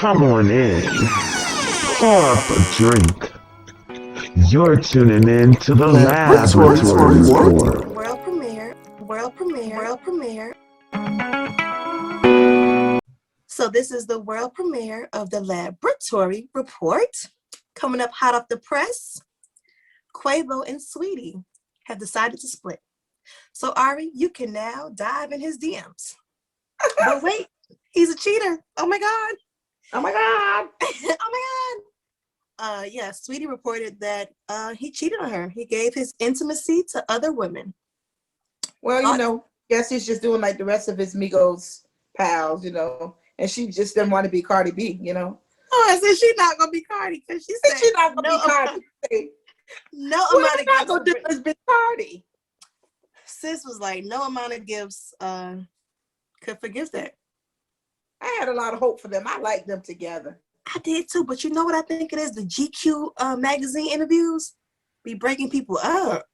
Come on in. Pour up a drink. You're tuning in to the LaBRITTory Report. World premiere. So this is the world premiere of the LaBRITTory Report. Coming up hot off the press, Quavo and Saweetie have decided to split. So Ari, you can now dive in his DMs. But wait, he's a cheater. Oh my God. Oh my God. Oh my God. Yeah, Saweetie reported that he cheated on her. He gave his intimacy to other women. Well, guess he's just doing like the rest of his Migos pals, and she just didn't want to be Cardi B, Oh, I said she's not gonna be Cardi because she said she's not gonna be Cardi. No amount of gifts gonna do is be Cardi. Sis was like, no amount of gifts could forgive that. I had a lot of hope for them. I liked them together. I did too, but you know what I think it is? The GQ magazine interviews be breaking people up.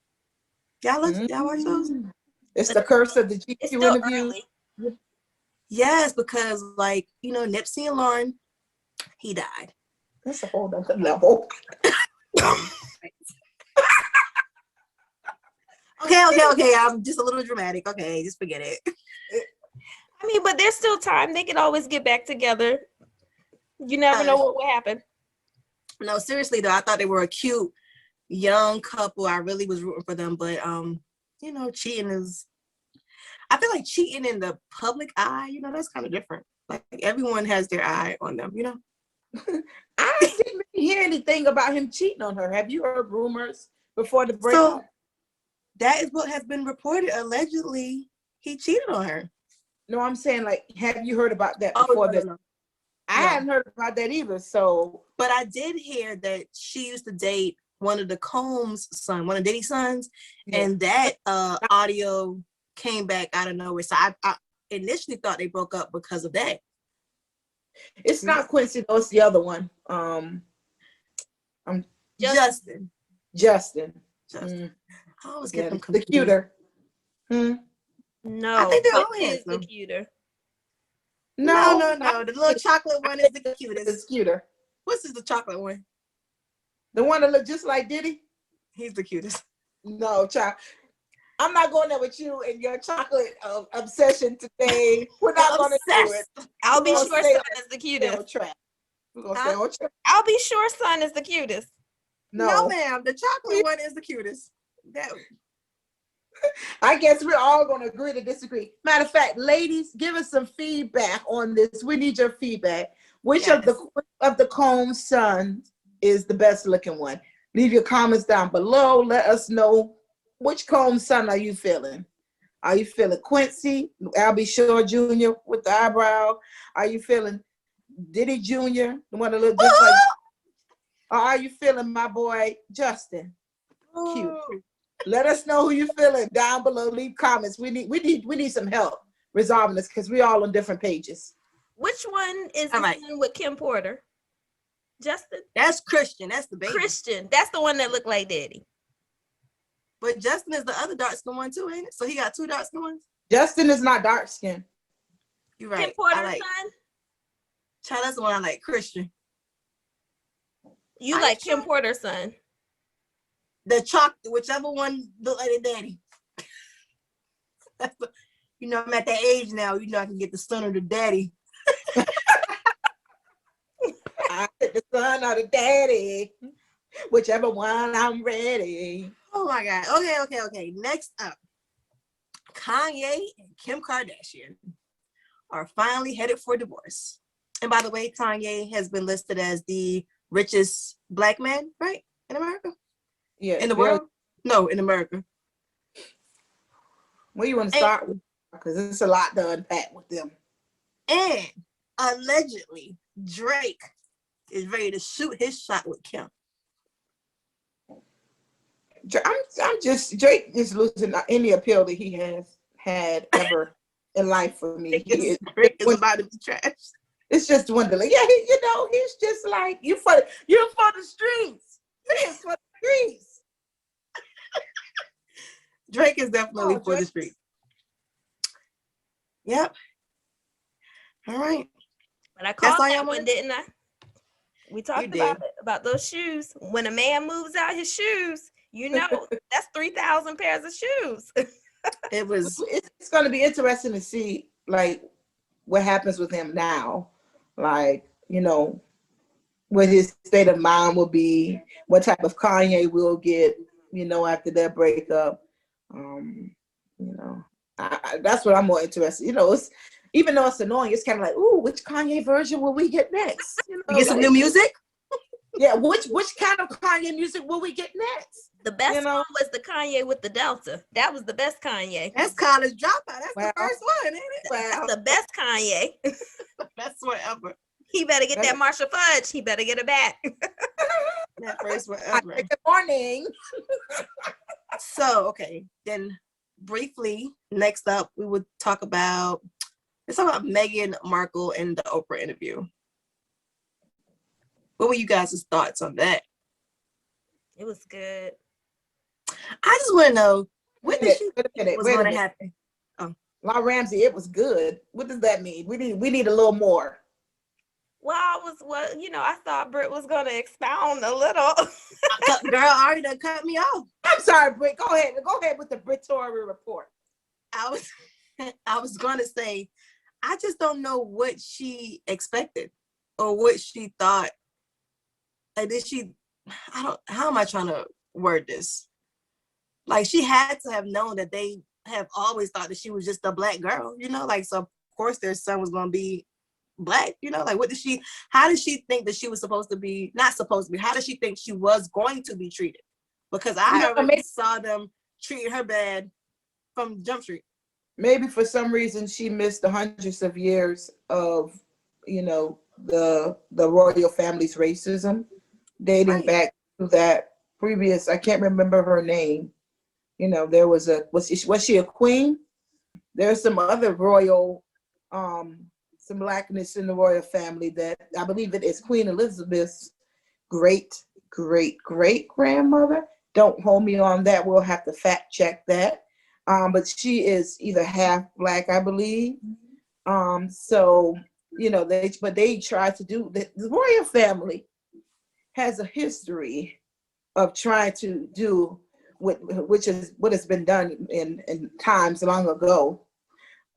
Y'all watch those? It's the curse of the GQ interviews. Yes, because Nipsey and Lauren, he died. That's a whole other level. Okay. I'm just a little dramatic. Okay, just forget it. I mean, but there's still time. They can always get back together. You never know what will happen. No, seriously though, I thought they were a cute young couple. I really was rooting for them, but cheating is. I feel like cheating in the public eye, that's kind of different. Like everyone has their eye on them, I didn't really hear anything about him cheating on her. Have you heard rumors before the breakup? So that is what has been reported. Allegedly, he cheated on her. No, I'm saying, have you heard about that before? No. I hadn't heard about that either. So, but I did hear that she used to date one of the Combs' son, one of Diddy's sons, and that audio came back out of nowhere. So I initially thought they broke up because of that. It's not Quincy, though. It's the other one. Justin. I always get them confused. The cuter. No, I think they're all the cuter. No. The little chocolate one is the cutest. It's cuter. What's the chocolate one? The one that looks just like Diddy? He's the cutest. No, child. I'm not going there with you and your chocolate obsession today. We're not going to do it. I'll be sure son is the cutest. We're going to stay on track. I'll be sure son is the cutest. No, ma'am. The chocolate one is the cutest. I guess we're all going to agree to disagree. Matter of fact, ladies, give us some feedback on this. We need your feedback. Which of the Combs sons is the best looking one? Leave your comments down below. Let us know which Combs son are you feeling. Are you feeling Quincy, Albie Shore Jr. with the eyebrow? Are you feeling Diddy Jr., the one that looks just like? Or are you feeling my boy Justin? Cute. Let us know who you feeling down below. Leave comments. We need some help resolving this because we're all on different pages. Which one is the one with Kim Porter? Justin? That's Christian. That's the baby. Christian. That's the one that looked like Daddy. But Justin is the other dark skin one too, ain't it? So he got two dark skin ones? Justin is not dark skin. You're right. Kim Porter's son? Child, that's the one I like, Christian. You like Kim Porter's son? The chocolate, whichever one look like the daddy. I'm at that age now, I can get the son or the daddy. I get the son or the daddy. Whichever one, I'm ready. Oh my God. Okay. Next up, Kanye and Kim Kardashian are finally headed for divorce. And by the way, Kanye has been listed as the richest black man, right? In America? Yeah. In the world? No, in America. Where you want to start with? Because it's a lot to unpack with them. And allegedly, Drake is ready to shoot his shot with Kim. Drake is losing any appeal that he has had ever in life for me. Drake is about to be trash. It's just dwindling. Yeah, he's just like, you're for the streets. He is for the streets. Drake is definitely for the streets. Yep. All right. But I That's called all that y'all one, wanted? didn't I? We talked did. about those shoes. When a man moves out his shoes, you know that's 3,000 pairs of shoes. It was. It's going to be interesting to see like what happens with him now. Like, you know, what his state of mind will be, what type of Kanye we'll get, you know, after that breakup. You know, that's what I'm more interested. You know, it's even though it's annoying, it's kind of like, ooh, which Kanye version will we get next? You know, Get some new music? yeah, which kind of Kanye music will we get next? The best You know? one was the Kanye with the Delta. That was the best Kanye. That's College Dropout. That's Wow. the first one, ain't it? Wow. That's the best Kanye. Best one ever. He better get that Marshall Fudge. He better get it back. That first one ever. Good morning. So, okay, then briefly, next up, we would talk about, let's talk about Meghan Markle and the Oprah interview. What were you guys' thoughts on that? It was good. I just want to know, what did she Wait a minute. was going to happen? La Ramsey, it was good. What does that mean? We need a little more. Well, I thought Britt was going to expound a little. Girl already done cut me off. I'm sorry, Britt. Go ahead with the LaBRITTory Report. I was going to say, I just don't know what she expected or what she thought. Like, how am I trying to word this? Like, she had to have known that they have always thought that she was just a Black girl, you know? Like, so of course their son was going to be Black, you know? Like, how did she think that she was how did she think she was going to be treated? Because I already saw them treating her bad from Jump Street. Maybe for some reason she missed the hundreds of years of, you know, the royal family's racism, dating back to that previous, I can't remember her name. You know, there was was she a queen? There's some other royal, some Blackness in the royal family that I believe it is Queen Elizabeth's great grandmother. Don't hold me on that. We'll have to fact check that. But she is either half Black, I believe. So, you know, they try to do, the royal family has a history of trying to do which is what has been done in times long ago,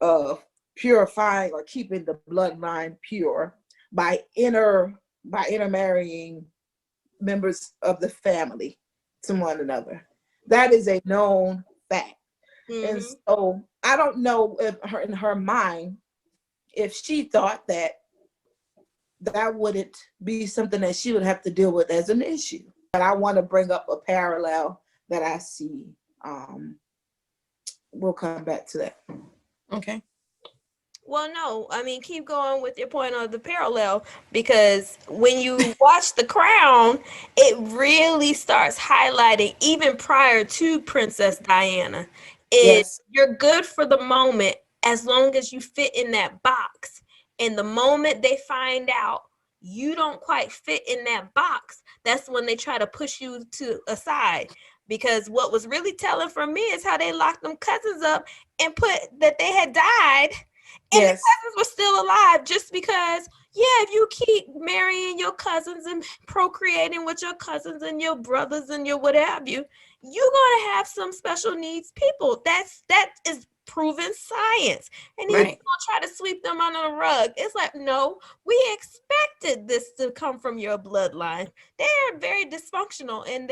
of purifying or keeping the bloodline pure by intermarrying members of the family to one another. That is a known fact. Mm-hmm. And so I don't know if in her mind, if she thought that wouldn't be something that she would have to deal with as an issue. But I want to bring up a parallel that I see. We'll come back to that. Okay. Well, no, I mean, keep going with your point of the parallel, because when you watch The Crown, it really starts highlighting, even prior to Princess Diana, you're good for the moment as long as you fit in that box. And the moment they find out you don't quite fit in that box, that's when they try to push you to a side. Because what was really telling for me is how they locked them cousins up and put that they had died. And the cousins were still alive, just because, if you keep marrying your cousins and procreating with your cousins and your brothers and your what have you, you're going to have some special needs people. That is proven science. And he's going to try to sweep them under the rug. It's like, no, we expected this to come from your bloodline. They're very dysfunctional, and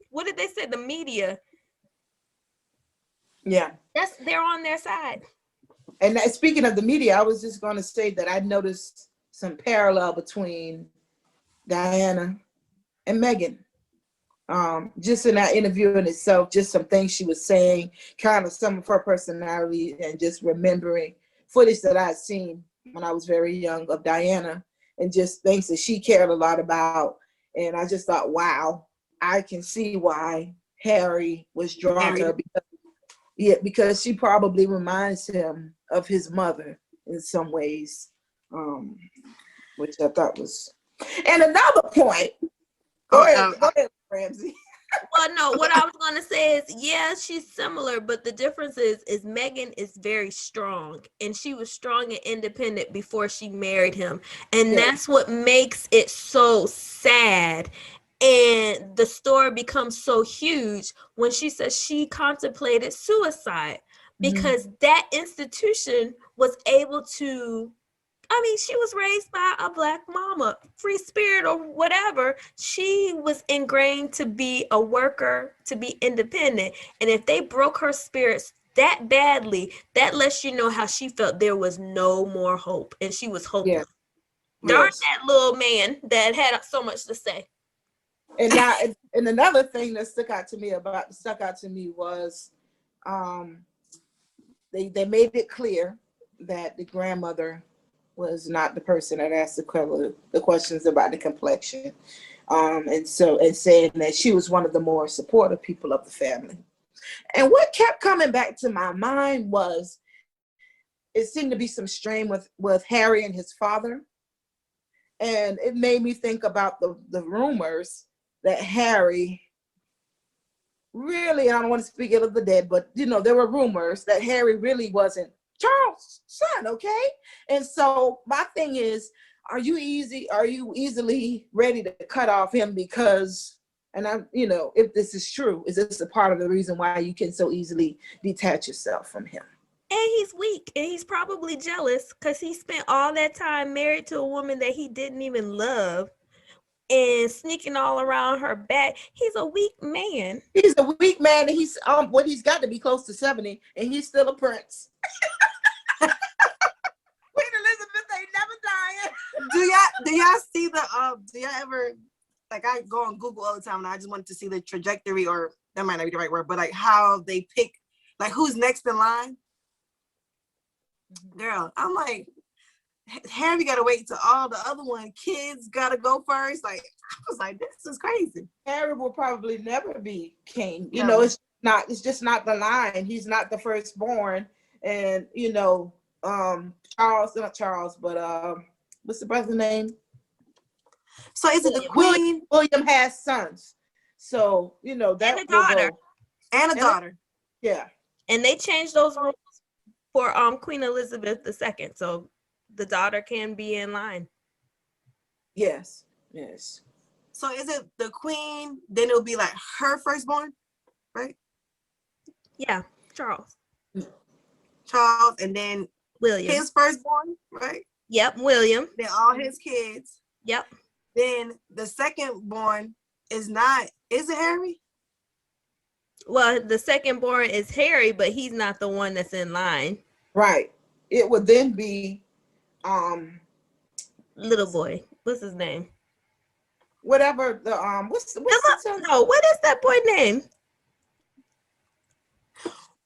what did they say? The media. Yeah. They're on their side. And speaking of the media, I was just going to say that I noticed some parallel between Diana and Meghan. Just in that interview in itself, just some things she was saying, kind of some of her personality, and just remembering footage that I had seen when I was very young of Diana, and just things that she cared a lot about. And I just thought, wow, I can see why Harry was drawn to her, because she probably reminds him of his mother in some ways, which I thought was. And another point. Go ahead, Ramsey. Well, no, what I was gonna say is, yeah, she's similar, but the difference is Meghan is very strong, and she was strong and independent before she married him, and Yeah. that's what makes it so sad. And the story becomes so huge when she says she contemplated suicide because that institution was able to. I mean, she was raised by a Black mama, free spirit or whatever. She was ingrained to be a worker, to be independent. And if they broke her spirits that badly, that lets you know how she felt there was no more hope and she was hopeless. Darn Yes. that little man that had so much to say. And now, and another thing that stuck out to me was, they made it clear that the grandmother was not the person that asked the questions about the complexion, and saying that she was one of the more supportive people of the family. And what kept coming back to my mind was, it seemed to be some strain with Harry and his father, and it made me think about the rumors that Harry really, I don't want to speak ill of the dead, but there were rumors that Harry really wasn't Charles' son, okay? And so my thing is, are you easily ready to cut off him because, and if this is true, is this a part of the reason why you can so easily detach yourself from him? And he's weak, and he's probably jealous because he spent all that time married to a woman that he didn't even love and sneaking all around her back. He's a weak man. He's a weak man, and he's got to be close to 70, and he's still a prince. Queen Elizabeth ain't never dying. Do y'all see do y'all ever, like, I go on Google all the time and I just wanted to see the trajectory, or that might not be the right word, but like how they pick, like, who's next in line? Girl, I'm like, Harry gotta wait till all the other kids gotta go first. Like, I was like, this is crazy. Harry will probably never be king. No. It's just not the line. He's not the firstborn. And Charles, not Charles, but what's the brother's name? So is it the queen? William has sons. So, that and a daughter. And a daughter. Yeah. And they changed those rules for Queen Elizabeth II. So the daughter can be in line. Yes. So is it the queen, then it'll be like her firstborn, right? Yeah, Charles, and then William. his firstborn, right? Yep, William. Then all his kids. Yep. Then the secondborn is it Harry? Well, the secondborn is Harry, but he's not the one that's in line. Right. It would then be little boy. What's his name? Whatever the what's the son? No, what is that boy name?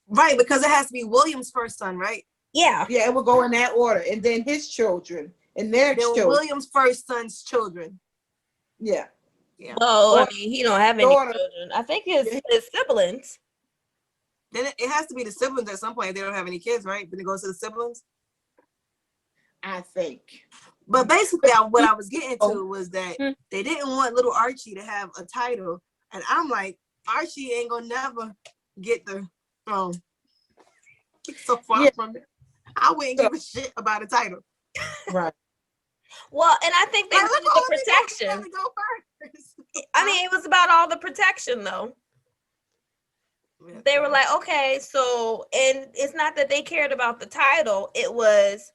Right, because it has to be William's first son, right? Yeah. Yeah, it will go in that order, and then his children and their children. William's first son's children. Yeah. Well, I mean, he don't have any daughter. children. I think his siblings. Then it has to be the siblings at some point if they don't have any kids, right? Then it goes to the siblings. I think. But basically, what I was getting to was that they didn't want little Archie to have a title, and I'm like, Archie ain't gonna never get the throne. He's so far from it. I wouldn't give a shit about a title. Right. Well, and I think they wanted the protection. I mean, it was about all the protection, though. They were like, okay, so, and it's not that they cared about the title. It was,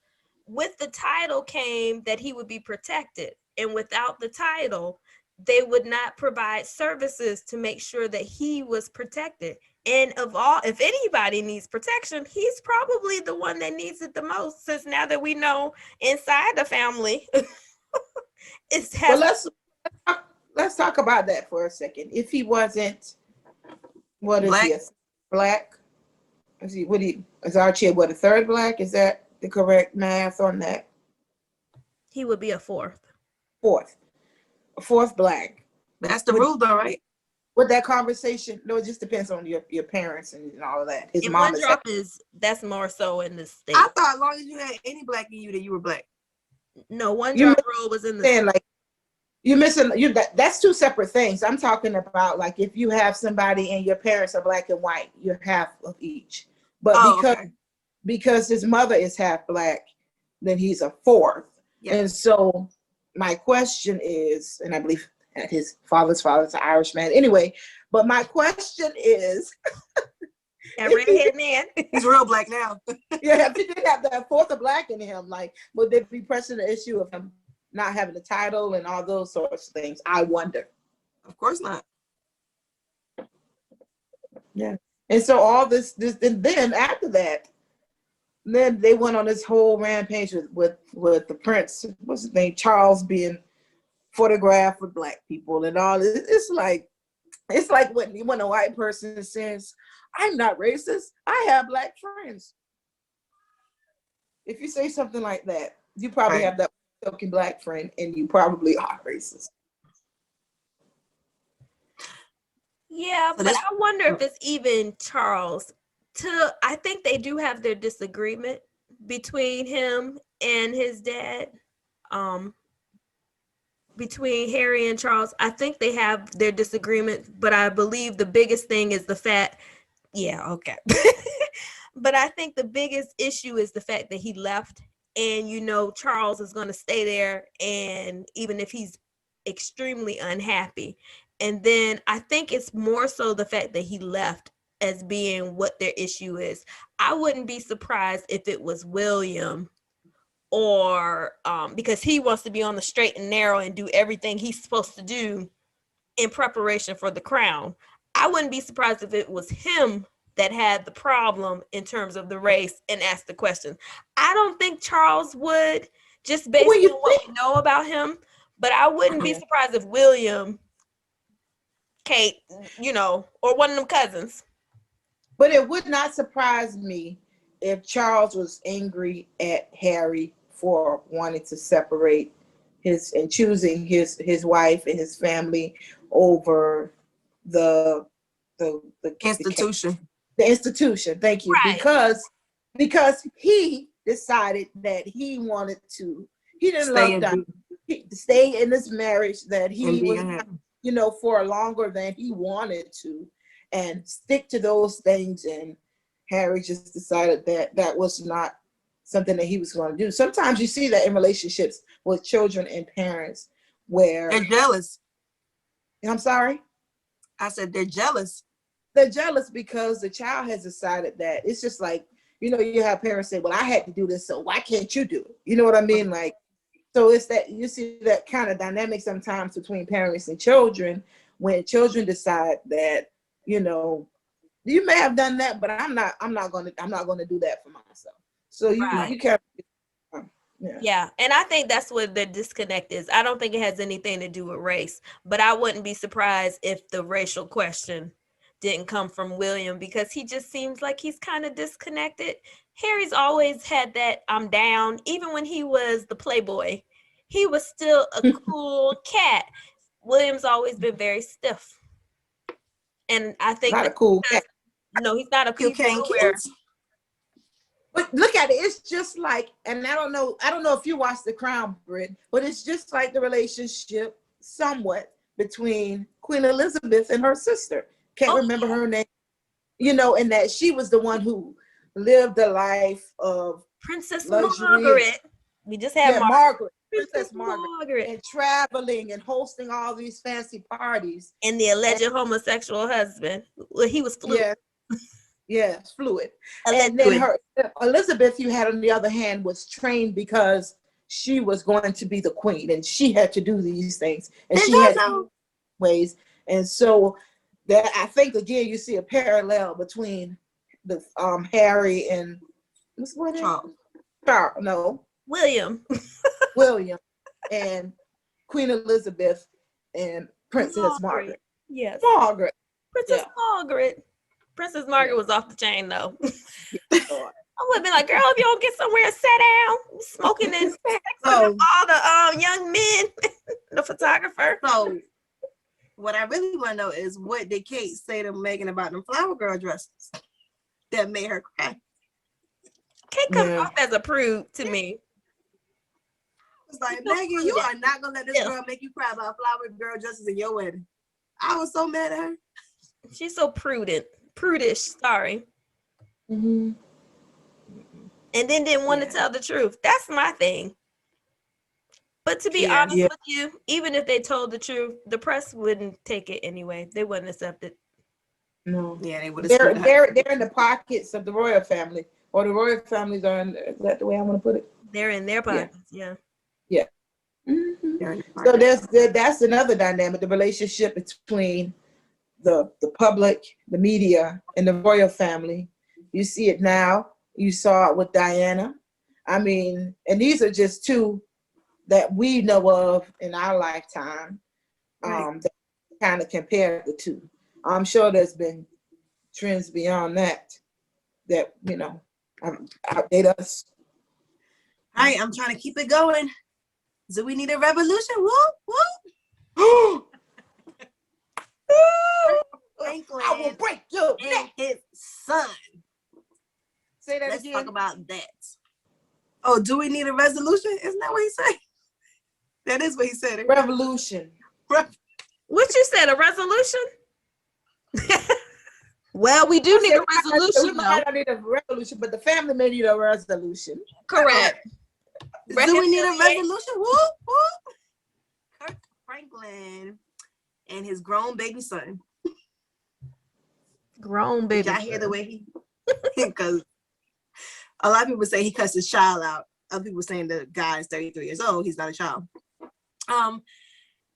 with the title came that he would be protected. And without the title, they would not provide services to make sure that he was protected. And if anybody needs protection, he's probably the one that needs it the most, since now that we know inside the family, let's talk about that for a second. If he wasn't, what is Black? he? Black? Is Archie a third Black? Is that the correct math on that? He would be a fourth. A fourth Black. That's the rule, though, right? With that conversation, no, it just depends on your parents and all of that. His and mom one drop that's more so in the state. I thought as long as you had any Black in you, that you were Black. No, one drop rule was in the state. Like, You're missing that's two separate things. I'm talking about like if you have somebody and your parents are black and white, you're half of each. But because his mother is half black, then he's a fourth. Yes. And so my question is, and I believe that his father's an Irishman anyway, but my question is that redhead man. He's real black now. Yeah, if he did have that fourth of black in him, like would they be pressing the issue of him not having the title and all those sorts of things? I wonder. Of course not. Yeah. And so all this and then after that, then they went on this whole rampage with the prince, what's his name, Charles, being photographed with black people and all. It's like when a white person says, "I'm not racist, I have black friends." If you say something like that, you probably have that token black friend, and you probably are racist. Yeah, but I wonder if it's even Charles. I think they do have their disagreement between him and his dad. Between Harry and Charles, I think they have their disagreement, but I believe the biggest thing is the fact, but I think the biggest issue is the fact that he left, and Charles is going to stay there, and even if he's extremely unhappy. And then I think it's more so the fact that he left as being what their issue is. I wouldn't be surprised if it was William, or because he wants to be on the straight and narrow and do everything he's supposed to do in preparation for the crown. I wouldn't be surprised if it was him that had the problem in terms of the race and asked the question. I don't think Charles would, just based on what we know about him, but I wouldn't be surprised if William, Kate, or one of them cousins. But it would not surprise me if Charles was angry at Harry for wanting to separate and choosing his wife and his family over the institution. The institution, thank you. Right. Because he decided that he wanted to, he didn't stay in this marriage that he was, for longer than he wanted to, and stick to those things. And Harry just decided that was not something that he was going to do. Sometimes you see that in relationships with children and parents where they're jealous. I'm sorry? I said they're jealous. They're jealous because the child has decided that. It's just like, you have parents say, well, I had to do this, so why can't you do it? You know what I mean? Like, so it's that you see that kind of dynamic sometimes between parents and children when children decide that, you may have done that, but I'm not going to do that for myself. So you can't. Yeah, and I think that's what the disconnect is. I don't think it has anything to do with race, but I wouldn't be surprised if the racial question didn't come from William, because he just seems like he's kind of disconnected. Harry's always had that I'm down. Even when he was the playboy, he was still a cool cat. William's always been very stiff. And I think not a cool cat. No, he's not a cool cat. But look at it. It's just like, and I don't know if you watched The Crown, Britt, but it's just like the relationship somewhat between Queen Elizabeth and her sister. Can't remember her name, and that she was the one who lived a life of Princess Margaret. We just had Margaret. Princess Margaret. And traveling and hosting all these fancy parties. And the alleged homosexual husband. Well, he was fluid. Yes, fluid. And then her Elizabeth, you had on the other hand, was trained because she was going to be the queen and she had to do these things. And she had ways. And so that I think again you see a parallel between the Harry and William and Queen Elizabeth and Princess Margaret. Yes, Margaret. Princess Margaret. Princess Margaret was off the chain though. I would have been like, girl, if you don't get somewhere to sit down, smoking and all the young men, the photographer. So what I really want to know is, what did Kate say to Meghan about them flower girl dresses that made her cry? Kate comes off as a prude to me. was like, Meghan, you are not gonna let this girl make you cry about flower girl dresses in your wedding. I was so mad at her. She's so prudish. Sorry. Mm-hmm. And then didn't want to tell the truth. That's my thing. But to be honest with you, even if they told the truth, the press wouldn't take it anyway. They wouldn't accept it. No. Yeah, they would. They're in the pockets of the royal family, or the royal families are in. Is that the way I want to put it? They're in their pockets. Yeah. Mm-hmm. So that's another dynamic: the relationship between the public, the media, and the royal family. You see it now. You saw it with Diana. I mean, and these are just two that we know of in our lifetime. That kind of compare the two. I'm sure there's been trends beyond that outdate us. All right, I'm trying to keep it going. Do we need a revolution? Whoop, whoop. Franklin, I will break your and neck. his son. Say that Let's again. talk about that. Oh, do we need a resolution? Isn't that what he said? That is what he said. Revolution. What you said, a resolution? Well, we do need a resolution. We might not need a revolution, but the family may need a resolution. Correct. Do we need a resolution? Whoop, whoop. Kirk Franklin and his grown baby son. Grown baby. Did I hear the way he? Because a lot of people say he cussed his child out. Other people saying the guy is 33 years old. He's not a child.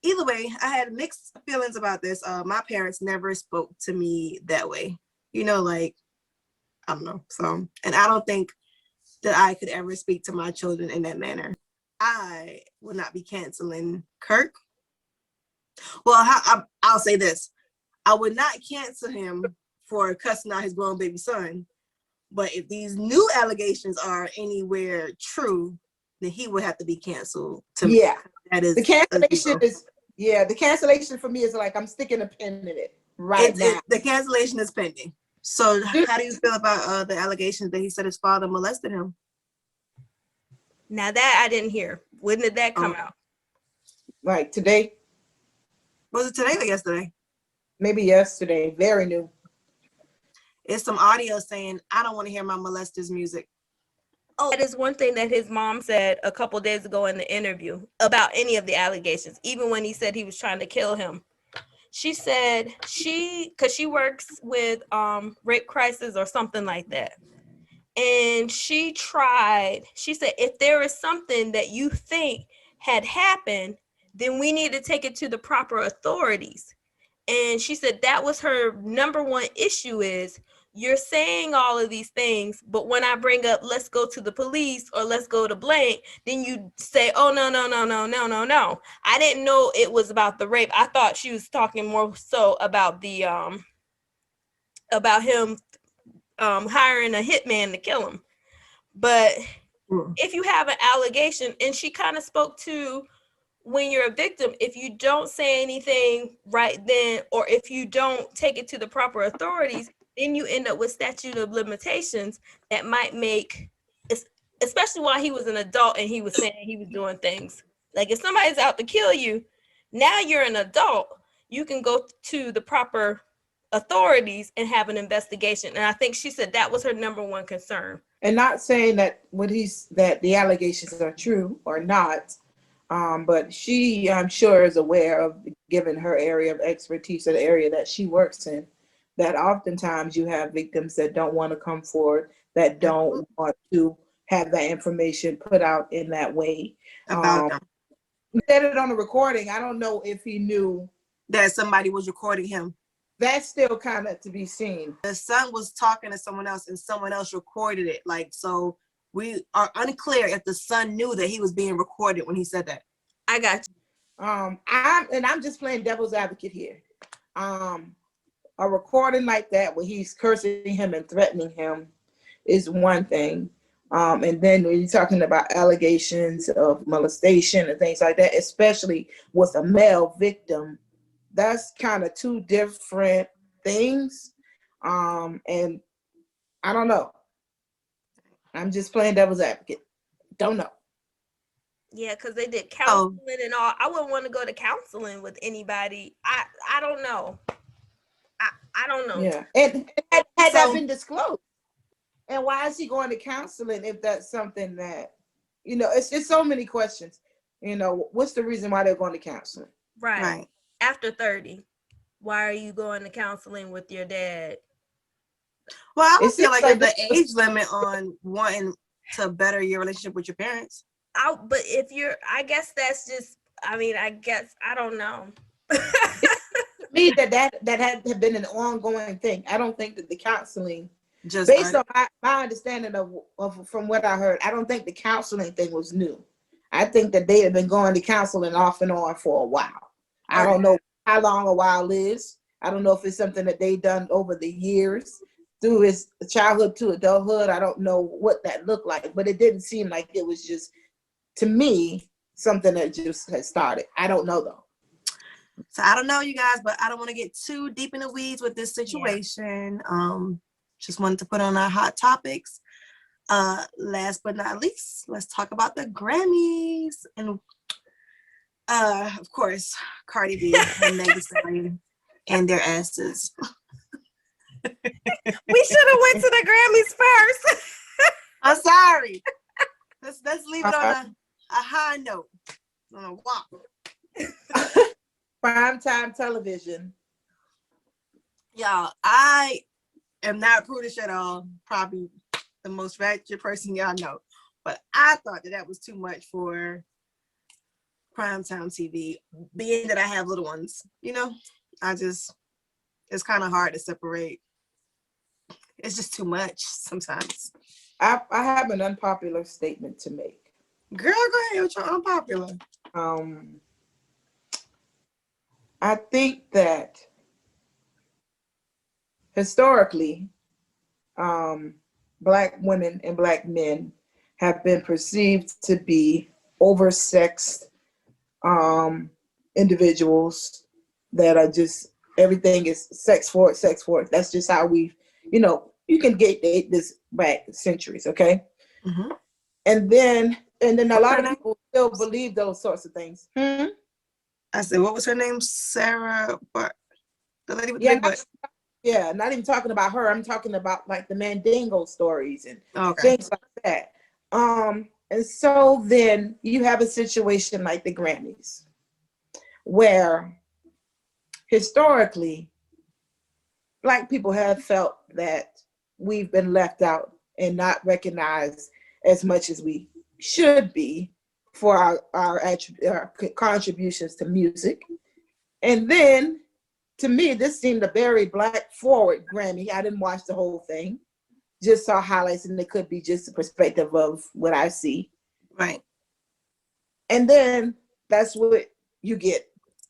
Either way, I had mixed feelings about this. My parents never spoke to me that way. You know, like, I don't know. So, and I don't think that I could ever speak to my children in that manner. I will not be canceling Kirk. Well, I'll say this. I would not cancel him for cussing out his grown baby son. But if these new allegations are anywhere true, then he would have to be canceled. Yeah. That is the cancellation the cancellation for me is like I'm sticking a pin in it now. The cancellation is pending. So how do you feel about the allegations that he said his father molested him? Now that I didn't hear. When did that come out? Like today? Was it today or yesterday? Maybe yesterday. Very new. It's some audio saying, I don't want to hear my molester's music. Oh, that is one thing that his mom said a couple days ago in the interview about any of the allegations, even when he said he was trying to kill him. She said because she works with rape crisis or something like that. And she said, if there is something that you think had happened, then we need to take it to the proper authorities. And she said that was her number one issue is, you're saying all of these things, but when I bring up, let's go to the police or let's go to blank, then you say, oh, no. I didn't know it was about the rape. I thought she was talking more so about the, about him hiring a hitman to kill him. But if you have an allegation, and she kind of spoke to when you're a victim, if you don't say anything right then, or if you don't take it to the proper authorities, then you end up with statute of limitations that might make, especially while he was an adult and he was saying he was doing things. Like if somebody's out to kill you, now you're an adult, you can go to the proper authorities and have an investigation. And I think she said that was her number one concern. And not saying that that the allegations are true or not, but she, I'm sure, is aware of, given her area of expertise or the area that she works in, that oftentimes you have victims that don't want to come forward, that don't want to have that information put out in that way. About them. He said it on the recording. I don't know if he knew that somebody was recording him. That's still kind of to be seen. The son was talking to someone else and someone else recorded it. Like, so we are unclear if the son knew that he was being recorded when he said that. I got you. I'm just playing devil's advocate here. A recording like that where he's cursing him and threatening him is one thing. And then when you're talking about allegations of molestation and things like that, especially with a male victim, that's kind of two different things. And I don't know. I'm just playing devil's advocate. Don't know. Yeah, because they did counseling and all. I wouldn't want to go to counseling with anybody. I don't know. I don't know. Yeah, and had that been disclosed? And why is he going to counseling if that's something that, it's just so many questions. What's the reason why they're going to counseling? Right. After 30, why are you going to counseling with your dad? Well, I would feel like there's the age limit on wanting to better your relationship with your parents. But if I guess that's just, I don't know. Me, that had been an ongoing thing. I don't think that the counseling, just based on my understanding of from what I heard, I don't think the counseling thing was new. I think that they had been going to counseling off and on for a while. I don't know how long a while is. I don't know if it's something that they've done over the years through his childhood to adulthood. I don't know what that looked like, but it didn't seem like it was just, to me, something that just had started. I don't know though. So I don't know, you guys, but I don't want to get too deep in the weeds with this situation. Just wanted to put on our hot topics. Last but not least, let's talk about the Grammys. And of course, Cardi B and Meghan and their asses. We should have went to the Grammys first. I'm sorry. Let's leave it on a high note. On a WAP. Primetime television. Y'all, I am not prudish at all. Probably the most ratchet person y'all know. But I thought that was too much for primetime TV. Being that I have little ones, it's kind of hard to separate. It's just too much sometimes. I have an unpopular statement to make. Girl, go ahead with your unpopular. I think that historically, Black women and Black men have been perceived to be oversexed individuals that are just, everything is sex for it, sex for it. That's just how we've, you can date this back centuries, okay? Mm-hmm. And then a lot of people still believe those sorts of things. I said, what was her name? Sarah, but the lady with the big butt. Yeah, not even talking about her. I'm talking about like the Mandingo stories and things like that. And so then you have a situation like the Grammys, where historically Black people have felt that we've been left out and not recognized as much as we should be for our contributions to music. And then, to me, this seemed a very Black forward Grammy. I didn't watch the whole thing, just saw highlights, and it could be just a perspective of what I see. Right. And then that's what you get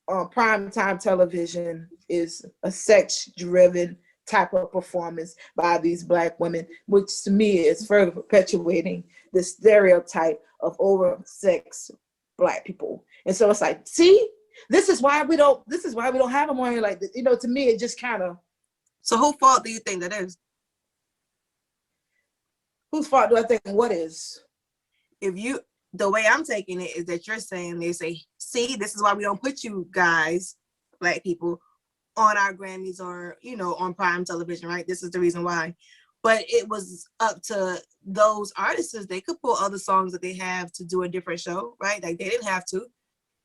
on primetime television, is a sex-driven type of performance by these Black women, which to me is further perpetuating the stereotype of oversexed Black people. And so it's like, see, this is why we don't have them on here like this. To me, it just kind of. So whose fault do you think that is? Whose fault do I think what is? The way I'm taking it is that you're saying, they say, see, this is why we don't put you guys, Black people, on our Grammys or, on prime television, right? This is the reason why. But it was up to those artists. They could pull other songs that they have to do a different show, right? Like, they didn't have to.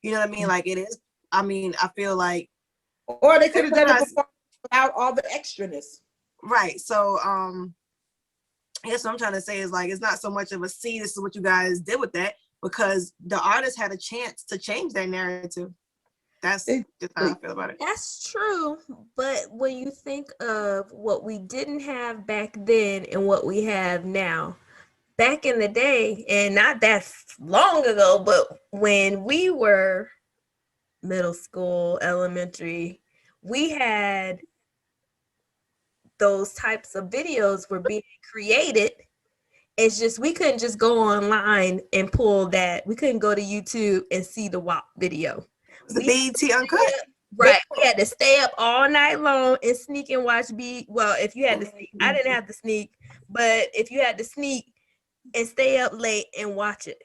You know what I mean? Like, it is. I mean, I feel like. Or they could have done it without all the extraness. Right. So, I guess what I'm trying to say is, like, it's not so much of a see, this is what you guys did with that, because the artist had a chance to change their narrative. That's just how I feel about it. That's true. But when you think of what we didn't have back then and what we have now, back in the day, and not that long ago, but when we were middle school, elementary, we had those types of videos were being created. It's just, we couldn't just go online and pull that. We couldn't go to YouTube and see the WAP video. The BET Uncut. Right. We had to stay up all night long and sneak and watch Well, if you had to sneak, I didn't have to sneak, but if you had to sneak and stay up late and watch it.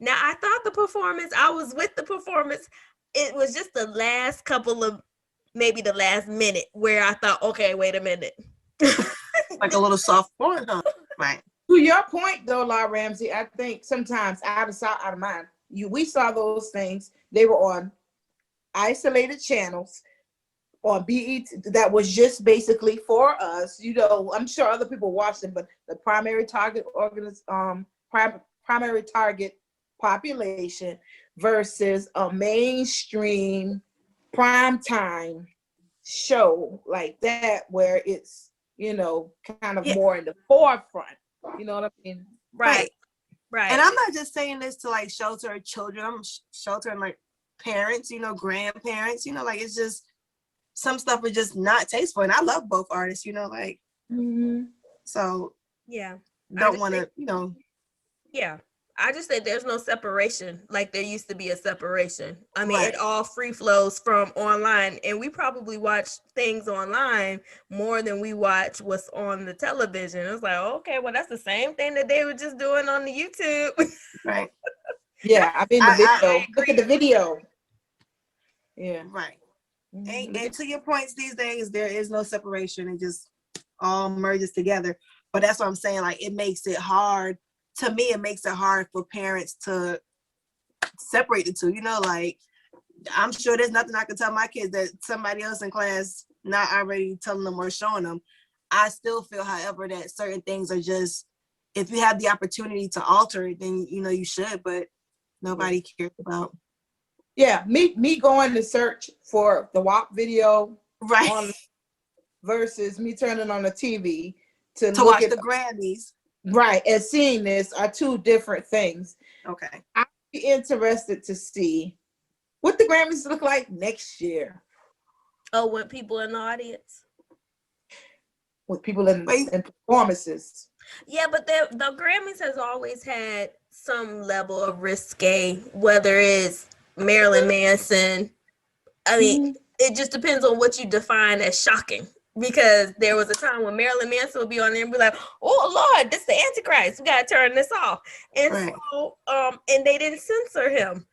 Now, I thought the performance, I was with the performance. It was just the last couple of, maybe the last minute where I thought, okay, wait a minute. Like a little soft porn, huh? Right. To your point, though, La Ramsey, I think sometimes out of sight, out of mind. We saw those things. They were on isolated channels on BET that was just basically for us. You know, I'm sure other people watched them, but the primary target primary target population versus a mainstream primetime show like that, where it's, you know, kind of more in the forefront. You know what I mean? Right. And I'm not just saying this to like shelter children. I'm sheltering like parents, you know, grandparents, you know, like it's just some stuff is just not tasteful. And I love both artists, you know, like, so yeah, don't want to, you know. Yeah. I just say there's no separation like there used to be a separation. I mean, it all free flows from online, and we probably watch things online more than we watch what's on the television. It's like, okay, well, that's the same thing that they were just doing on the YouTube. Right. Yeah, I mean, the video. Look at the video. Yeah. Right. And to your points, these days, there is no separation. It just all merges together. But that's what I'm saying. Like, it makes it hard. To me, it makes it hard for parents to separate the two. You know, like, I'm sure there's nothing I can tell my kids that somebody else in class not already telling them or showing them. I still feel, however, that certain things are just, if you have the opportunity to alter it, then, you know, you should, but nobody cares about. Yeah, me going to search for the WAP video versus me turning on the TV to watch the Grammys. Right, and seeing this are two different things. Okay. I'd be interested to see what the Grammys look like next year. Oh, with people in the audience? With people in performances. Yeah, but the Grammys has always had some level of risque, whether it's Marilyn Manson. I mean, it just depends on what you define as shocking. Because there was a time when Marilyn Manson would be on there and be like, "Oh Lord, this is the Antichrist. We gotta turn this off." And so, and they didn't censor him,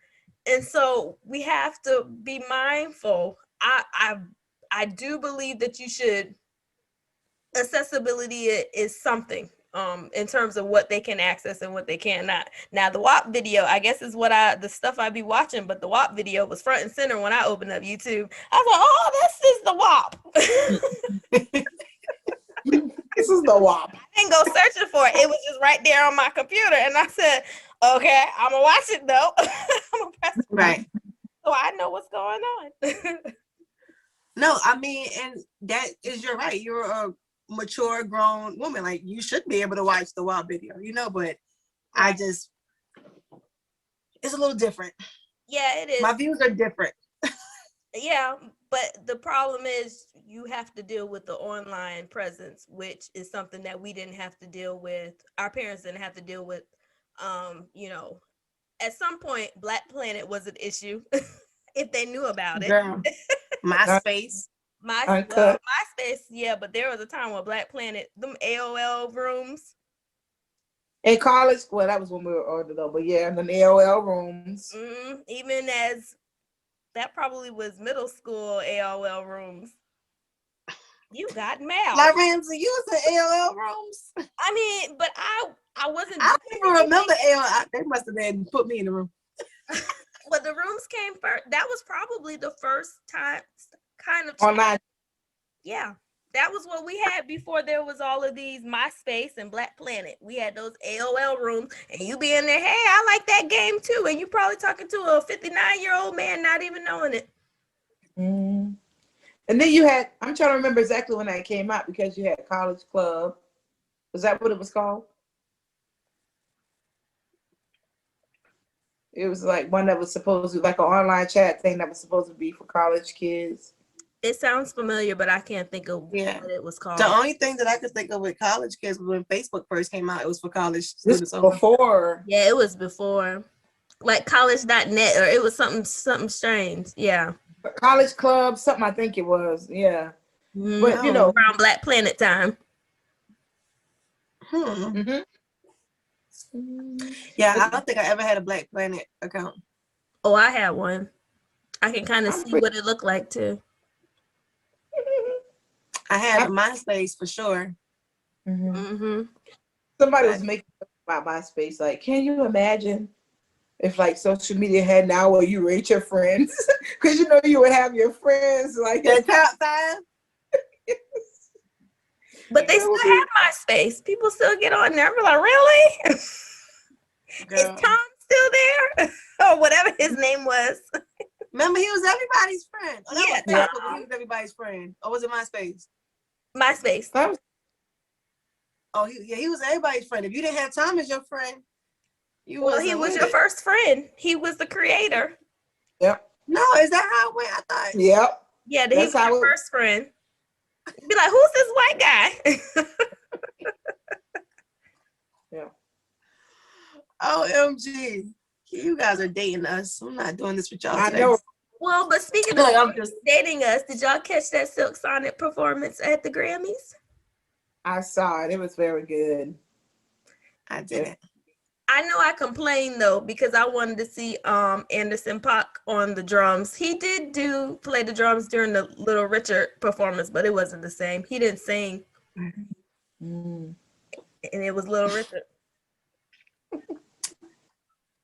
and so we have to be mindful. I do believe that you should. Accessibility is something. In terms of what they can access and what they cannot. Now, the WAP video, I guess, is the stuff I be watching, but the WAP video was front and center when I opened up YouTube. I was like, oh, this is the WAP. This is the WAP. I didn't go searching for it. It was just right there on my computer. And I said, okay, I'm going to watch it, though. I'm going to press it. So I know what's going on. No, I mean, and that is, you're right. You're a mature grown woman, like you should be able to watch the WAP video, you know, but I just, it's a little different. Yeah, it is. My views are different. Yeah, but the problem is you have to deal with the online presence, which is something that we didn't have to deal with. Our parents didn't have to deal with. You know, at some point, Black Planet was an issue if they knew about it. Girl. MySpace. MySpace, yeah, but there was a time where Black Planet, them AOL rooms. In college, well, that was when we were older though, but yeah, the AOL rooms. Even as, that probably was middle school AOL rooms. You got mail. Like Ramsey, you was in AOL rooms? I mean, but I wasn't. I don't even remember AOL. They must have been put me in the room. Well, the rooms came first. That was probably the first time kind of online. Yeah, that was what we had before there was all of these MySpace and Black Planet. We had those AOL rooms, and you be in there, hey, I like that game too, and you probably talking to a 59-year-old man not even knowing it. And then you had, I'm trying to remember exactly when that came out, because you had College Club. Was that what it was called? It was like one that was supposed to, like an online chat thing that was supposed to be for college kids. It sounds familiar, but I can't think of what it was called. The only thing that I could think of with college kids was when Facebook first came out. It was for college students. Before. Yeah, it was before. Like college.net, or it was something strange. Yeah. College Club, something, I think it was. Yeah. But you know, around Black Planet time. Yeah, I don't think I ever had a Black Planet account. Oh, I had one. I can kind of I'm see pretty- what it looked like too. I had a MySpace for sure. Mm-hmm. Somebody But- was making about MySpace. Like, can you imagine if like social media had now where you rate your friends? Because you know you would have your friends like The top 5? But they still have MySpace. People still get on there. I'm like, really? Girl. Is Tom still there? Or whatever his name was. Remember, he was everybody's friend. Oh, that Yeah, was Facebook, Tom. but he was everybody's friend. Or was it MySpace? MySpace. That was- Oh, he was everybody's friend. If you didn't have Tom as your friend, you Well, wasn't he was with your it. first friend. He was the creator. Yep. No, is that how it went? I thought. Yep. Yeah, he That's was how your it- first friend. Be like, who's this white guy? Yeah. OMG. You guys are dating us. I'm not doing this with y'all I today. know. Well, but speaking Like, of I'm just- dating us, did y'all catch that Silk Sonic performance at the Grammys? I saw it. It was very good. I didn't. I know I complained though because I wanted to see Anderson .Paak on the drums. He did play the drums during the Little Richard performance, but it wasn't the same. He didn't sing, Mm. and it was Little Richard.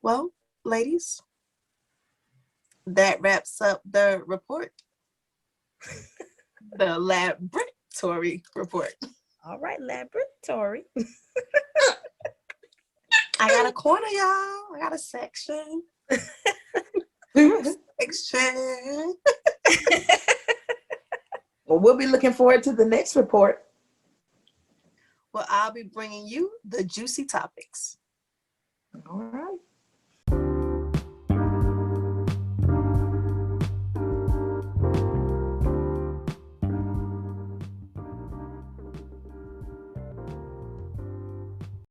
Well, ladies, that wraps up the report. The LaBRITTory Report. All right, LaBRITTory. I got a corner, y'all. I got a section. Section. Well, we'll be looking forward to the next report. Well, I'll be bringing you the juicy topics. All right.